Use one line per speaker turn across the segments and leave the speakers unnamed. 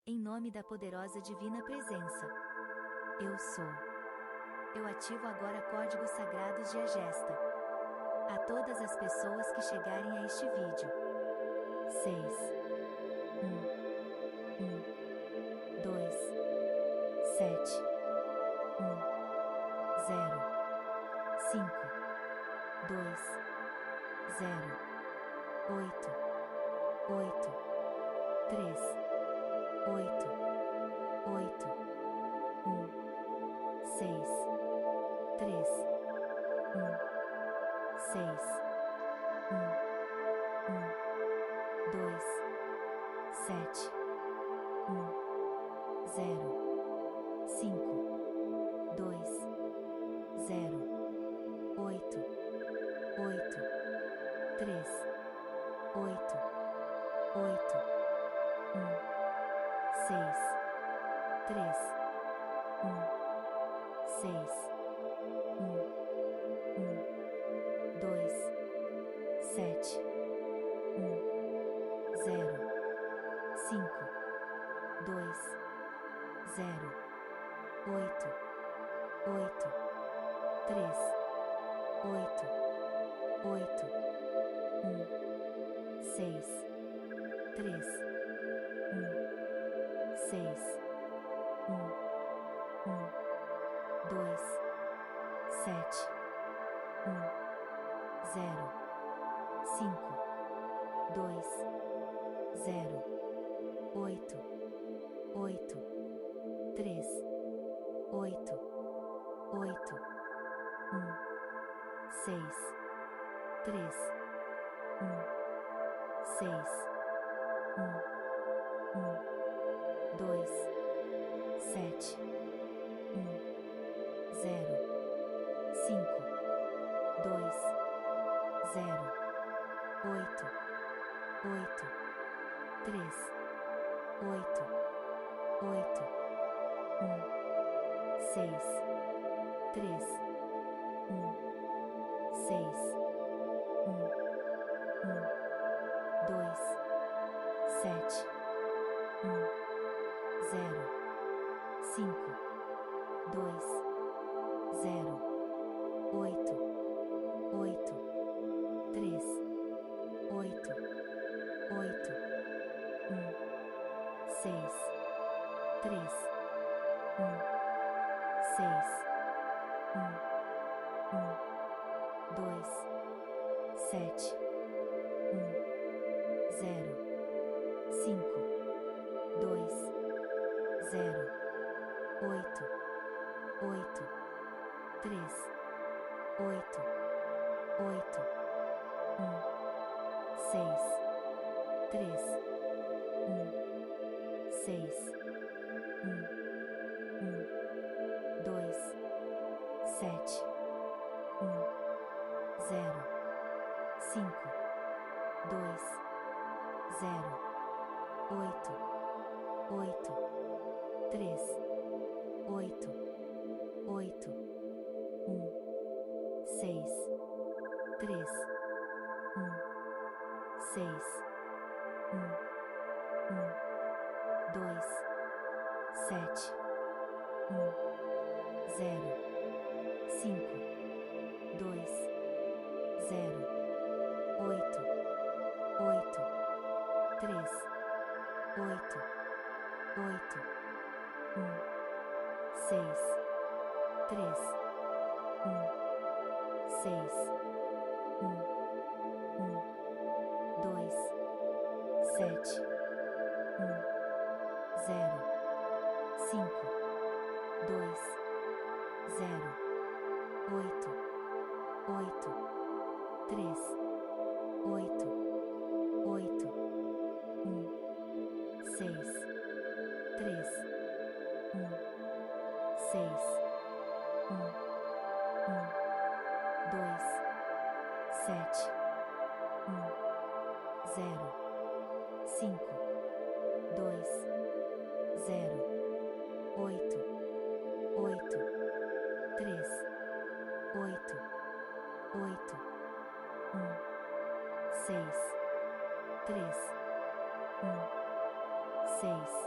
Em nome da poderosa divina presença. Eu sou. Eu ativo agora códigos sagrados de Agesta. A todas as pessoas que chegarem a este vídeo. 6, 1, 2, 7, 0, 5, 2, 0, 8, 8, 3, 8, 8, 6, 3, 6, 2, 7, 0, 5, 2, 0, 8, 8, 3, 8, 8, 6, 3, 6, 2, 7, 0, 5, 2, 0, 8, 8, 3, 8, 8, 6, 3, 6, 2, 7, 0, 5, 2, 0, 8, 8, 3, 8, 8, 6, 3, 6, 2, 7, 0, 5, 2, 0, 8, 8, 3, 8, 8, 6, 3, 6, 2, 7, 0, 5, 2, 0, 8, 8, 3, 8, 8, 6, 3, 6, 2, 7, 0, 5, 2, 0, 8, 8, 3, 8, 8, 6, 3, 6, 2, 7, 0, 5, 2, 0, 8, 8, 3, 8, 8, 6, 3, 6, 2, 7, 0, 5, 2, 0, 8, 8, 3, 8, 8, 6, 3, 6, 2, 7, 0, 5, 2, 0, 8, 8, 3, 8, 8, 6, 3, 6, 2, 7, 0, 5, 2, 0, 8, 8, 3, 8, 8, 6, 3, 6,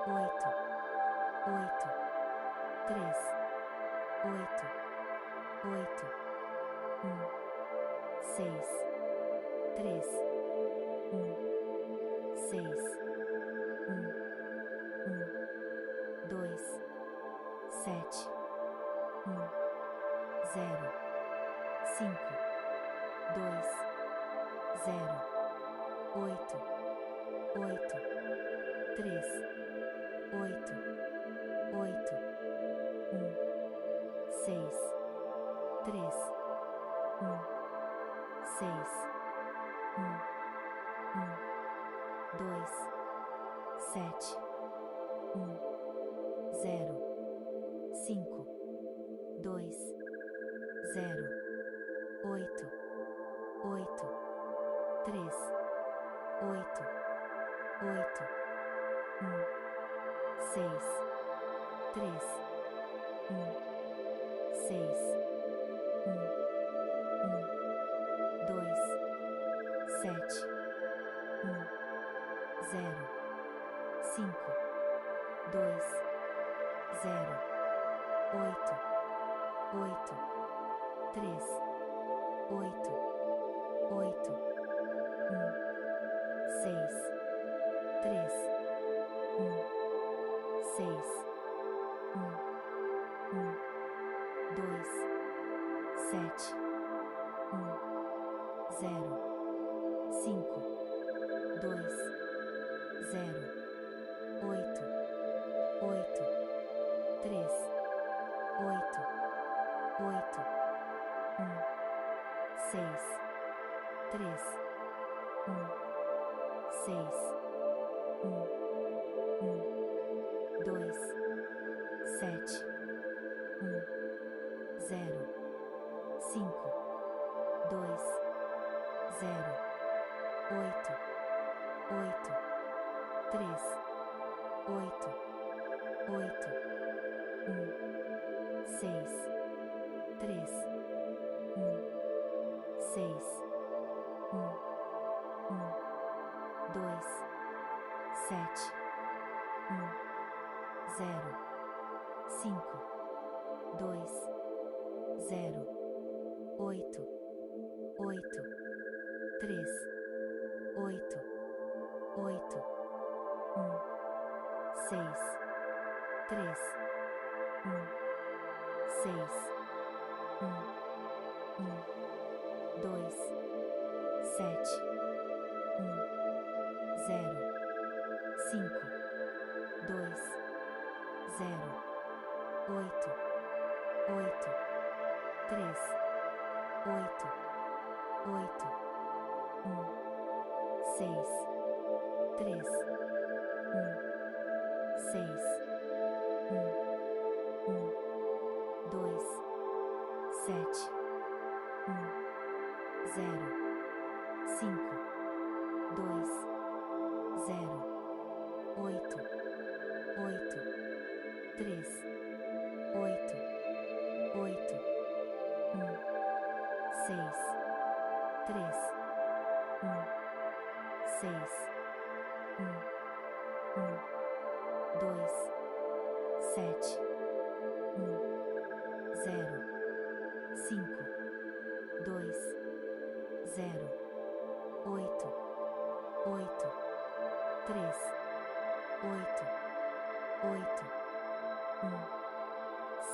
8, 8, 3, 8, 8, 6, 3, 6, 2, 7, 0, 5, 2, 0, 8, 8, 3, 8, 8, 6, 3, 6, 2, 7, 0, 5, 2, 0, 8, 8, 3, 8, 8, 6, 3, 6, 2, 7, 0, 5, 2, 0, 8, 8, 3, 8, 8, 6, 3, 6, 2, 7, 0, 5, 2, 0, 8, 8, 3, 8, 8, 6, 3, 6, 2, 7, 0, 5, 2, 0, 8, 8, 3, 8, 8, 6, 3, 6, 2, 7, 0, 5, 2, 0, 8, 8, 3, 8, 8, 6, 3, 6, 2, 7, 0, 5, 2, 0, 8, 8, 3, 8, 8, 6, 3, 6, 2, 7, 0, 5, 2, 0, 8, 8, 3, 8, 8, 6, 3, 6, 2, 7, 0, 5, 2, 0, 8, 8, 3, 8, 8,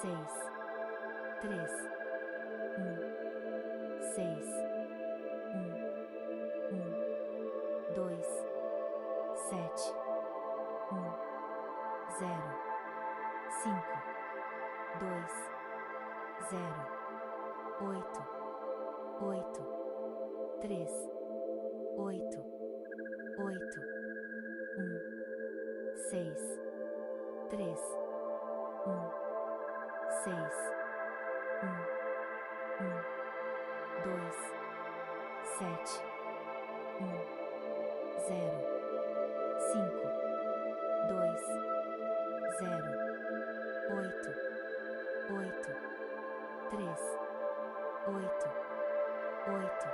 6, 3, 6, 2, 7, 0, 5, 2, 0, 8, 8, 3, 8, 8, 6, 3, 6, 2, 7, 0, 5, 2, 0, 8, 8, 3, 8, 8,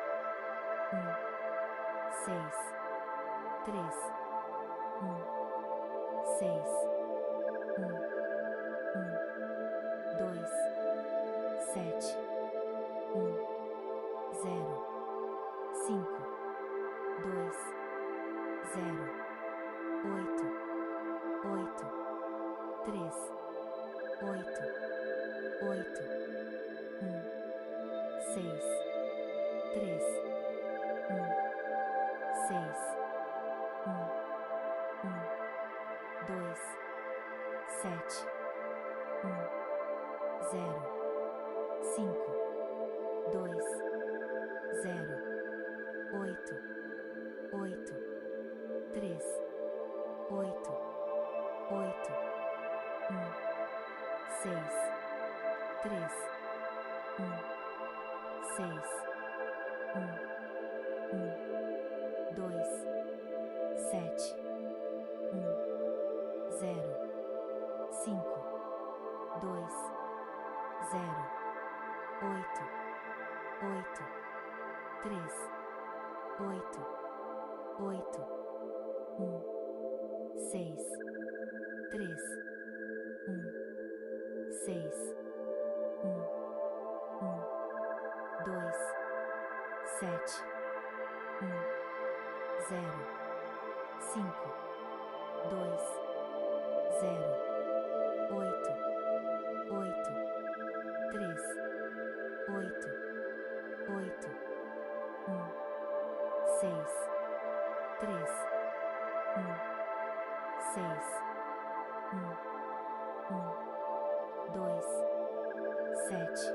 6, 3, 6, 2, 8, 3, 8, 8, 1, 6, 3, 1, 6, 1, 2, 7, 1, 0, 5, 2, 0, 8, 8, 3, 8, 8, 1, 6, 3, 1, 6, 1, 2, 7, 1, 0, 5, 2, 0, 8, 8, 3, 8, 8, 1, 6, 3, 1, 6, 1, 2, 7, 1, 0, 5, 2, 0, 8, 8, 3, 8, 8, 1, 6, 3, 1, 6, 1, 2, 7,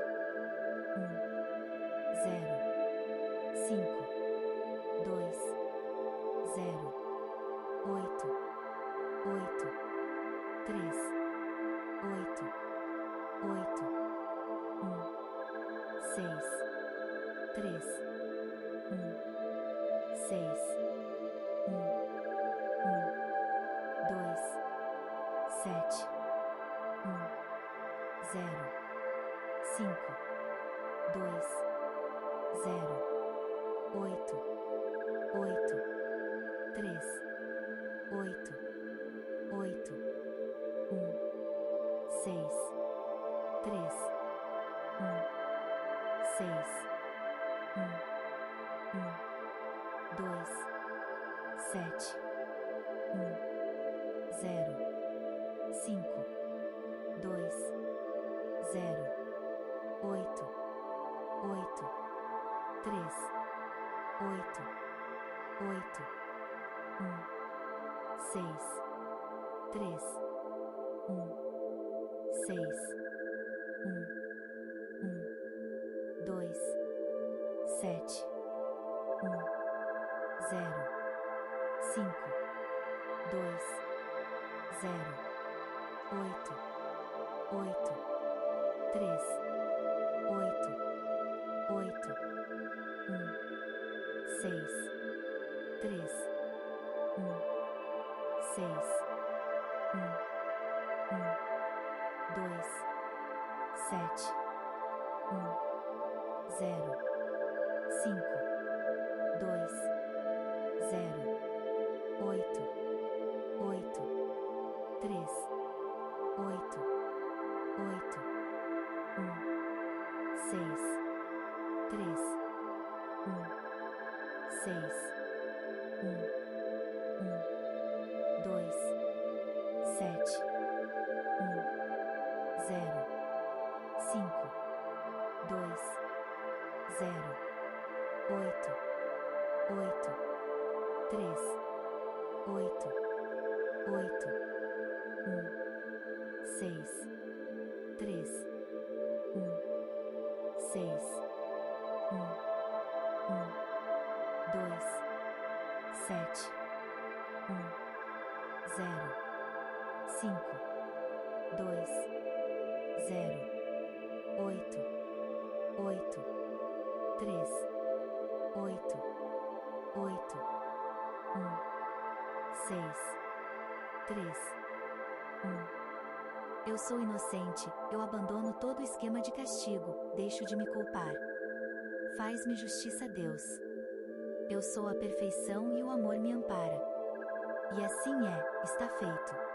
1, 0, 5, 2, 0, 8, 8, 3, 8, 8, 1, 6, 3, 1, 6, 1, 2, 7, 1, 0, 5, 2, 0, 8, 8, 3, 8, 8, 1, 6, 3, 1, 6, 1, 2, 7, 1, 0, 5, 2, 0, 8, 8, 3, 8, 8, 1, 6, 3, 1, 6, 1, 2, 7, 1, 0, 5, 2, 0, 8, 8, 3, 8, 8, 1, 6, 3, 1, 6, 1, 2, 7, 1, 0, 5, 2, 0, 8, 8, 3, 8, 8, 1, 6, 3, 1, 6, 1, 2, 7, 1, 0, 5, 2, 0, 8, 8, 3, 8, 8, 1, 6, 3, 1, 6, 1, 2, 7, 1, 0, 5, 2, 0, 8, 8, 3, 8, 8, 1, 6, 3, 1. Eu sou inocente, eu abandono todo o esquema de castigo, deixo de me culpar. Faz-me justiça, Deus. Eu sou a perfeição e o amor me ampara. E assim é, está feito.